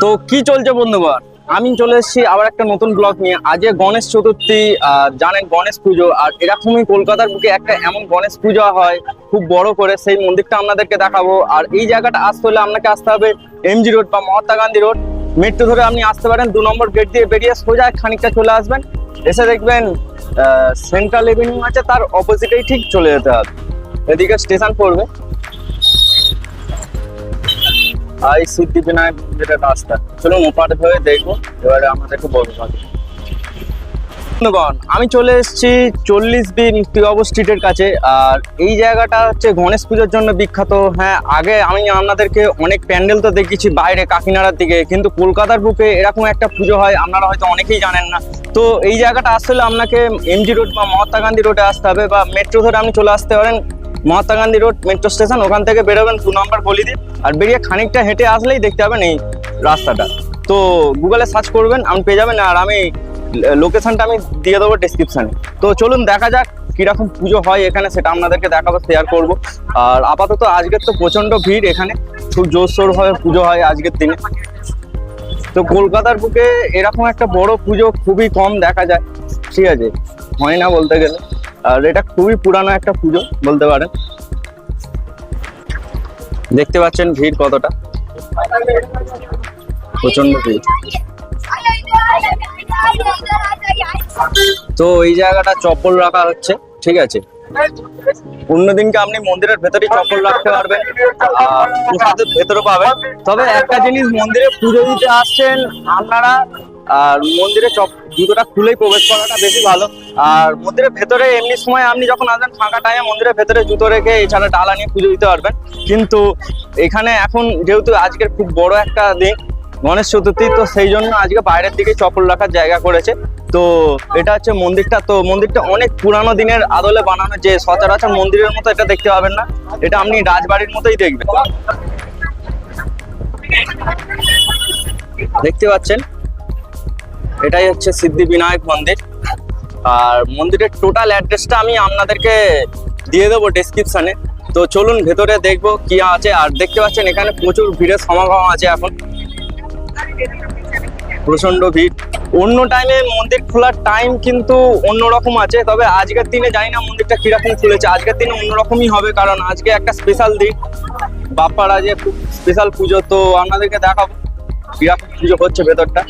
তো কি চলছে বন্ধুগণ, আমি চলে এসেছি আবার একটা নতুন ব্লগ নিয়ে। আজকে গণেশ চতুর্থী, জানেন গণেশ পুজো, আর এরকমই কলকাতার বুকে একটা এমন গণেশ পুজো হয় খুব বড় করে, সেই মন্দিরটা আপনাদেরকে দেখাবো। আর এই জায়গাটা আসতে হলে আপনাকে আসতে হবে এমজি রোড বা মহাত্মা গান্ধী রোড। মেট্রো ধরে আপনি আসতে পারেন, 2 নম্বর গেট দিয়ে বেরিয়ে সোজা খানিকটা চলে আসবেন, এসে দেখবেন সেন্ট্রাল এভিনিউ আছে, তার অপোজিটেই ঠিক চলে যেতে হবে। এদিকে স্টেশন পড়বে, আর এই সিদ্ধিবিনায়ক মন্দিরের রাস্তা। চলুন ওপারে ধরে দেখবো, এবারে আমাদেরকে বলবো। বন্ধুগণ, আমি চলে এসেছি 40B মুক্তিবাবু স্ট্রিটের কাছে। আর এই জায়গাটা হচ্ছে গণেশ পুজোর জন্য বিখ্যাত। হ্যাঁ, আগে আমি আপনাদেরকে অনেক প্যান্ডেল তো দেখেছি বাইরে কাকিনাড়ার দিকে, কিন্তু কলকাতার বুকে এরকম একটা পুজো হয় আপনারা হয়তো অনেকেই জানেন না। তো এই জায়গাটা আসলে আপনাকে এমজি রোড বা মহাত্মা গান্ধী রোডে আসতে হবে, বা মেট্রো ধরে আপনি চলে আসতে পারেন Mahatma Gandhi road metro station, ওখান থেকে বেরোবেন 2 নম্বর গলি দিয়ে, আর বেরিয়ে খানিকটা হেঁটে আসলেই দেখতে পাবেন এই রাস্তাটা। তো গুগলে সার্চ করবেন, আপনি পেয়ে যাবেন। আর আমি লোকেশনটা আমি দিয়ে দেবো ডেসক্রিপশানে। তো চলুন দেখা যাক কিরকম পুজো হয় এখানে, সেটা আপনাদেরকে দেখাবো, শেয়ার করব। আর আপাতত আজকের তো প্রচন্ড ভিড় এখানে, খুব জোরসোর ভাবে পুজো হয় আজকের দিনে। তো কলকাতার বুকে এরকম একটা বড় পুজো খুবই কম দেখা যায়, ঠিক আছে, হয় না বলতে গেলে। আর এটা খুবই পুরানো একটা পুজো বলতে পারেন। দেখতে পাচ্ছেন ভিড় কতটা, প্রচন্ড ভিড়। তো এই জায়গাটা চপ্পল রাখা হচ্ছে, ঠিক আছে। অন্যদিনকে আপনি মন্দিরের ভেতরে চপ্পল রাখতে পারবেন, আর প্রসাদের ভেতরে পাবেন। তবে একটা জিনিস, মন্দিরে পুজো দিতে আসছেন আপনারা, আর মন্দিরে জুতোটা খুলেই প্রবেশ করাটা বেশি ভালো। আর মন্দিরের ভেতরে এমনি সময় আপনি যখন আসবেন ফাঁকা টাইমে মন্দিরের ভেতরে জুতো রেখে এছাড়া ডালা নিয়ে পুজো দিতে পারবেন। কিন্তু এখানে এখন যেহেতু আজকের খুব বড় একটা দিন গণেশ চতুর্থী, তো সেই জন্য আজকে বাইরের দিকে চপ্পল রাখার জায়গা করেছে। তো এটা হচ্ছে মন্দিরটা। তো মন্দিরটা অনেক পুরানো দিনের আদলে বানানো, যে সচরাচর মন্দিরের মতো এটা দেখতে পাবেন না, এটা আপনি রাজবাড়ির মতোই দেখবেন। দেখতে পাচ্ছেন এটাই হচ্ছে সিদ্ধিবিনায়ক মন্দির। আর মন্দিরের টোটাল অ্যাড্রেসটা আমি আপনাদেরকে দিয়ে দেবো ডেসক্রিপশানে। তো চলুন ভেতরে দেখবো কি আছে। আর দেখতে পাচ্ছেন এখানে প্রচুর ভিড়ের সমাগম আছে, এখন প্রচন্ড ভিড়। অন্য টাইমে মন্দির খোলার টাইম কিন্তু অন্যরকম আছে, তবে আজকের দিনে জানি না মন্দিরটা কিরকম খুলেছে। আজকের দিনে অন্যরকমই হবে, কারণ আজকে একটা স্পেশাল দিন, বাপ্পারা যে স্পেশাল পুজো। তো আপনাদেরকে দেখাবো কিরকম পুজো হচ্ছে ভেতরটা।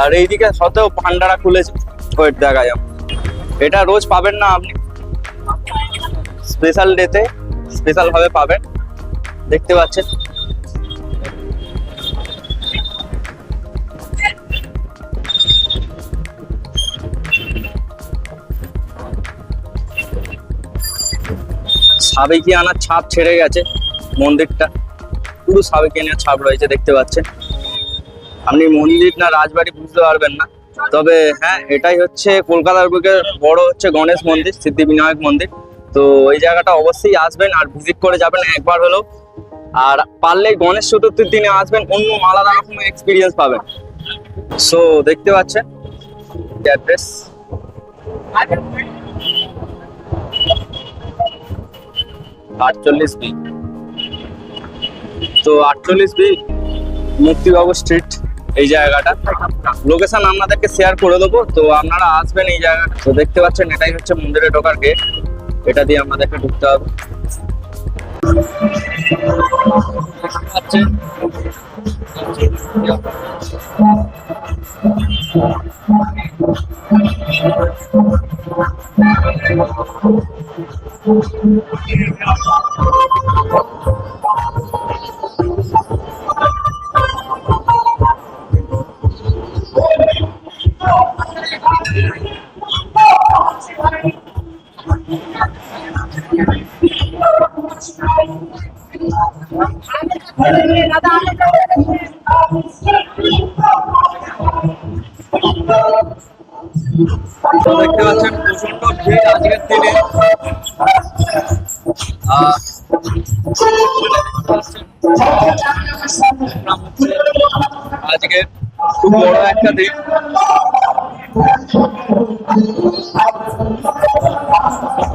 আর এইদিকে সতেও পান্ডারা খুলেছে, ওয়েট দেখা যাবে। এটা রোজ পাবেন না আপনি, স্পেশাল ডেতে স্পেশাল ভাবে পাবেন। দেখতে পাচ্ছেন সাবেকিয়ানার ছাপ ছেড়ে গেছে, মন্দিরটা পুরো সাবেকিয়ানার ছাপ রয়েছে। দেখতে পাচ্ছেন, আপনি মন্দির না রাজবাড়ি বুঝতে পারবেন না। তবে হ্যাঁ, এটাই হচ্ছে কলকাতার বুকে বড় হচ্ছে গণেশ মন্দির, সিদ্ধিবিনায়ক মন্দির। তো এই জায়গাটা অবশ্যই আসবেন আর ভিজিট করে যাবেন একবার হলেও। আর পারলে গণেশ চতুর্থীর দিনে আসবেন, অন্য আলাদা রকমের এক্সপিরিয়েন্স পাবেন। সো দেখতে পাচ্ছেন অ্যাড্রেস। আটচল্লিশ বি। তো 48B মুক্তিবাবু স্ট্রিট এই জায়গাটা, লোকেশন আপনাদেরকে শেয়ার করে দেবো। তো আপনারা আসবেন এই জায়গাটা। তো দেখতে পাচ্ছেন এটাই হচ্ছে মন্দিরে ঢোকার গেট, এটা দিয়ে আমাদেরকে ঢুকতে হবে। তো দেখতে পাচ্ছেন প্রচন্ড ভিড় আজকের দিনে। আজকে খুব বড় একটা দিন,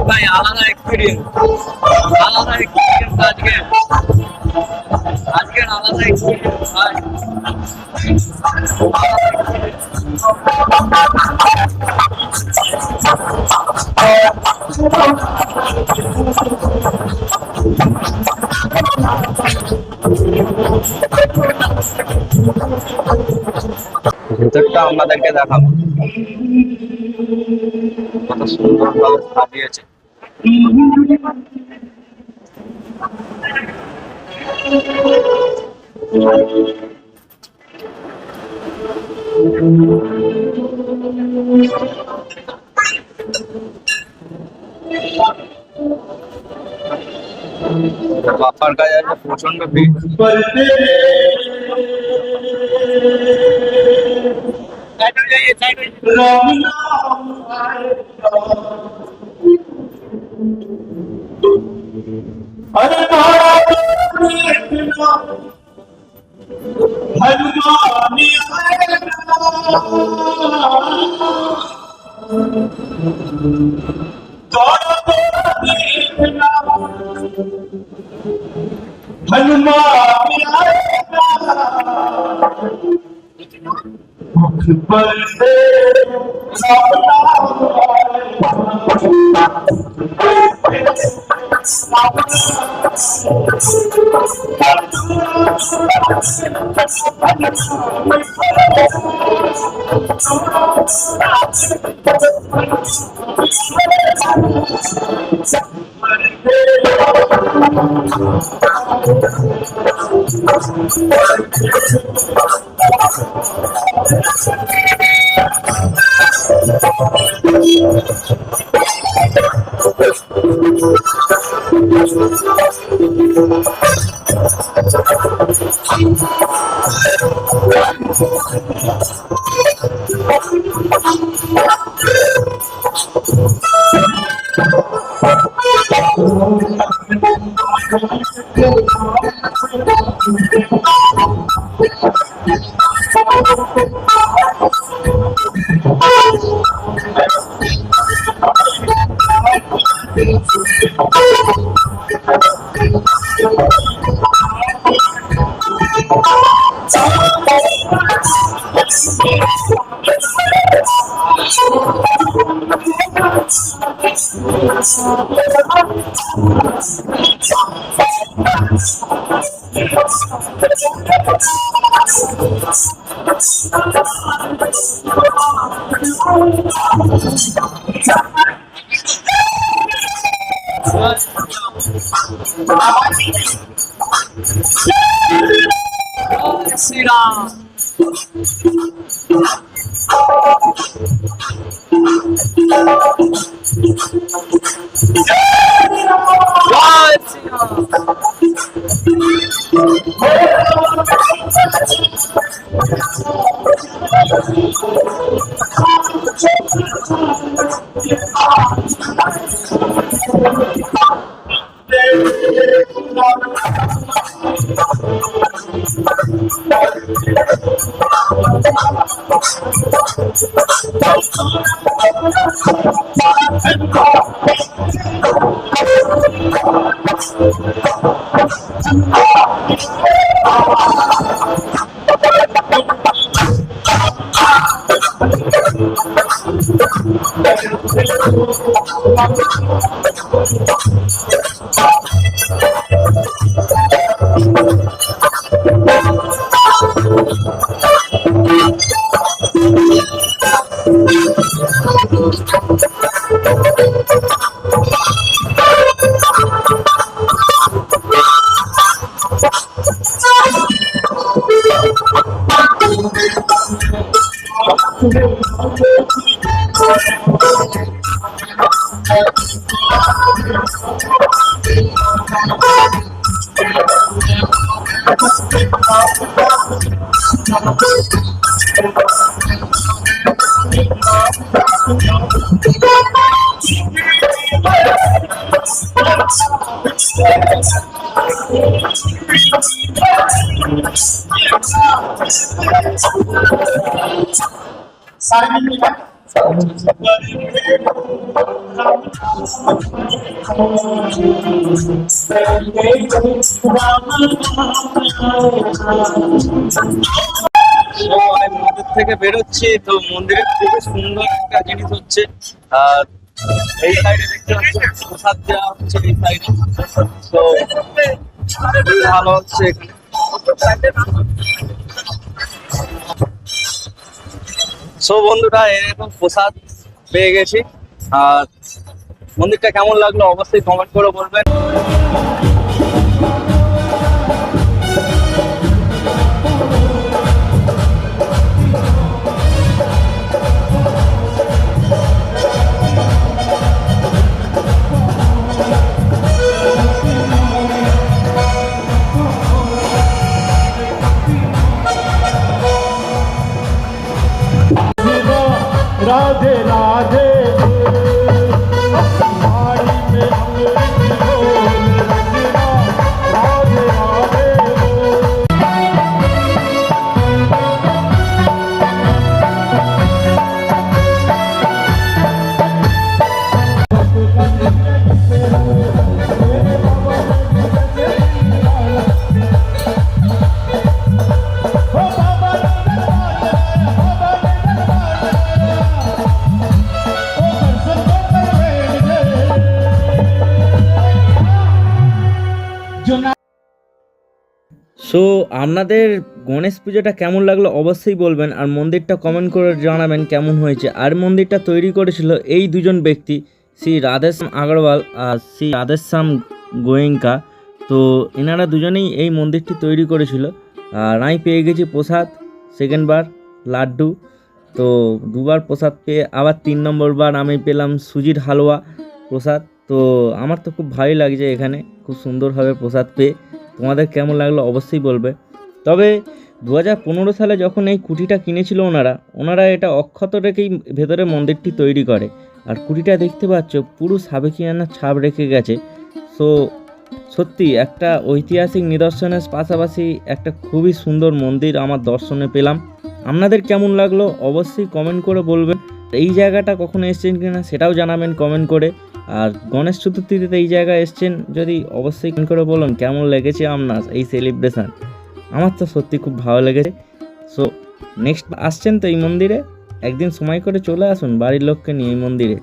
ভাই আলাদা এক্সপিরিয়েন্স আজকে আলাদা এক্সপিরিয়েন্স হয়। ভেতরটা আমাদেরকে দেখাবো, কত সুন্দর ভাবে সাজিয়েছে। বাপার কাছে আছে প্রচন্ড ভিড়। তো আমি মন্দির থেকে বেরোচ্ছি, তো মন্দিরের খুবই সুন্দর একটা জিনিস হচ্ছে এই সাইডে দেখতে পাচ্ছি প্রসাদ দেওয়া হচ্ছে এই সাইডে। তো খুবই ভালো হচ্ছে এখানে। সো বন্ধুরা, এরকম প্রসাদ পেয়ে গেছি। আর মন্দিরটা কেমন লাগলো অবশ্যই কমেন্ট করে বলবেন। राधे राधे साड़ी में अमृत घोल रंगना, राधे राधे সো আপনাদের গণেশ পুজোটা কেমন লাগলো অবশ্যই বলবেন, আর মন্দিরটা কমেন্ট করে জানাবেন কেমন হয়েছে। আর মন্দিরটা তৈরি করেছিল এই দুজন ব্যক্তি, শ্রী রাধেশ্যাম আগরওয়াল আর শ্রী রাধেশ্যাম গোয়েঙ্কা। তো এনারা দুজনেই এই মন্দিরটি তৈরি করেছিল। আর আমি পেয়ে গেছি প্রসাদ, সেকেন্ডবার লাড্ডু। তো দুবার প্রসাদ পেয়ে আবার 3 নম্বর বার আমি পেলাম সুজির হালুয়া প্রসাদ। তো আমার তো খুব ভালোই লাগছে এখানে, খুব সুন্দরভাবে প্রসাদ পেয়ে। তোমাদের কেমন লাগলো অবশ্যই বলবে। তবে 2015 সালে যখন এই কুটিটা কিনেছিল ওনারা এটা অক্ষত রেখেই ভেতরে মন্দিরটি তৈরি করে। আর কুটিটা দেখতে পাচ্ছ পুরো সাবেকিয়ানার ছাপ রেখে গেছে। সো সত্যি একটা ঐতিহাসিক নিদর্শনের পাশাপাশি একটা খুবই সুন্দর মন্দির আমার দর্শনে পেলাম। আপনাদের কেমন লাগলো অবশ্যই কমেন্ট করে বলবেন। এই জায়গাটা কখনো এসেছেন কিনা সেটাও জানাবেন কমেন্ট করে। আর গণেশ চতুর্থীতে এই জায়গায় এসছেন যদি অবশ্যই কমেন্ট করে বলুন কেমন লেগেছে আপনার এই সেলিব্রেশন। আমার তো সত্যি খুব ভালো লেগেছে। সো নেক্সট আসছেন তো এই মন্দিরে, একদিন সময় করে চলে আসুন বাড়ির লোককে নিয়ে এই মন্দিরে।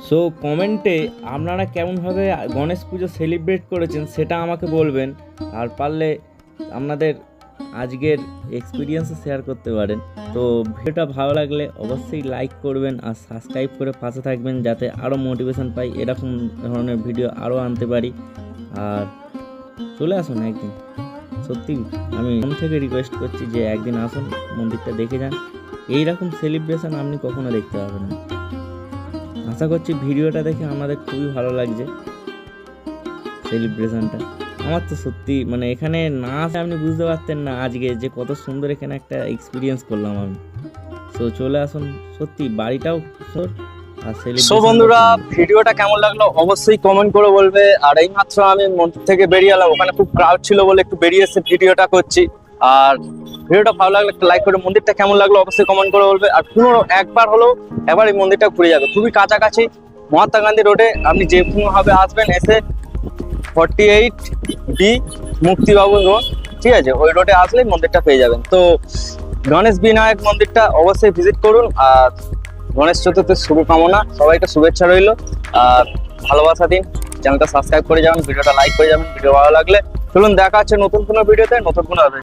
সো কমেন্টে আপনারা কেমনভাবে গণেশ পুজো সেলিব্রেট করেছেন সেটা আমাকে বলবেন। আর পারলে আপনাদের আজকের এক্সপিরিয়েন্সও শেয়ার করতে পারেন। তো ভিডিওটা ভালো লাগলে অবশ্যই লাইক করবেন আর সাবস্ক্রাইব করে পাশে থাকবেন, যাতে আরও মোটিভেশন পাই এরকম ধরনের ভিডিও আরও আনতে পারি। আর চলে আসুন একদিন, সত্যি আমি মন থেকে রিকোয়েস্ট করছি যে একদিন আসুন, মন্দিরটা দেখে যান। এইরকম সেলিব্রেশন আপনি কখনো দেখতে পাবেন না। আশা করছি ভিডিওটা দেখে আমাদের খুবই ভালো লাগছে সেলিব্রেশনটা। আমার তো সত্যি মানে এখানে না আসে আপনি বুঝতে পারতেন না আজকে যে কত সুন্দর এখানে একটা এক্সপিরিয়েন্স করলাম আমি। তো চলে আসুন, সত্যি বাড়িটাও সুন্দর। আর সো বন্ধুরা, ভিডিওটা কেমন লাগলো অবশ্যই কমেন্ট করে বলবে। আর এই মাত্র আমি মন্দির থেকে বেরিয়ে এলাম, ওখানে খুব ক্রাউড ছিল বলে একটু বেরিয়ে এসে ভিডিওটা করছি। আর ভিডিওটা ভালো লাগলে একটা লাইক করে, মন্দিরটা কেমন লাগলো অবশ্যই কমেন্ট করে বলবে। আর পুরো একবার হলো একবার এই মন্দিরটা ঘুরে যাবে, খুবই কাছাকাছি মহাত্মা গান্ধী রোডে। আপনি যে কোনোভাবে আসবেন, এসে 48B মুক্তিবাবু রোড, ঠিক আছে, ওই রোডে আসলেই মন্দিরটা পেয়ে যাবেন। তো গণেশ বিনায়ক মন্দিরটা অবশ্যই ভিজিট করুন। আর গণেশ চতুর্থীর শুভকামনা, সবাইকে শুভেচ্ছা রইল। আর ভালোবাসা দিন, চ্যানেলটা সাবস্ক্রাইব করে যাবেন, ভিডিওটা লাইক করে যাবেন ভিডিও ভালো লাগলে। চলুন দেখা হচ্ছে নতুন কোনো ভিডিওতে, নতুন কোনো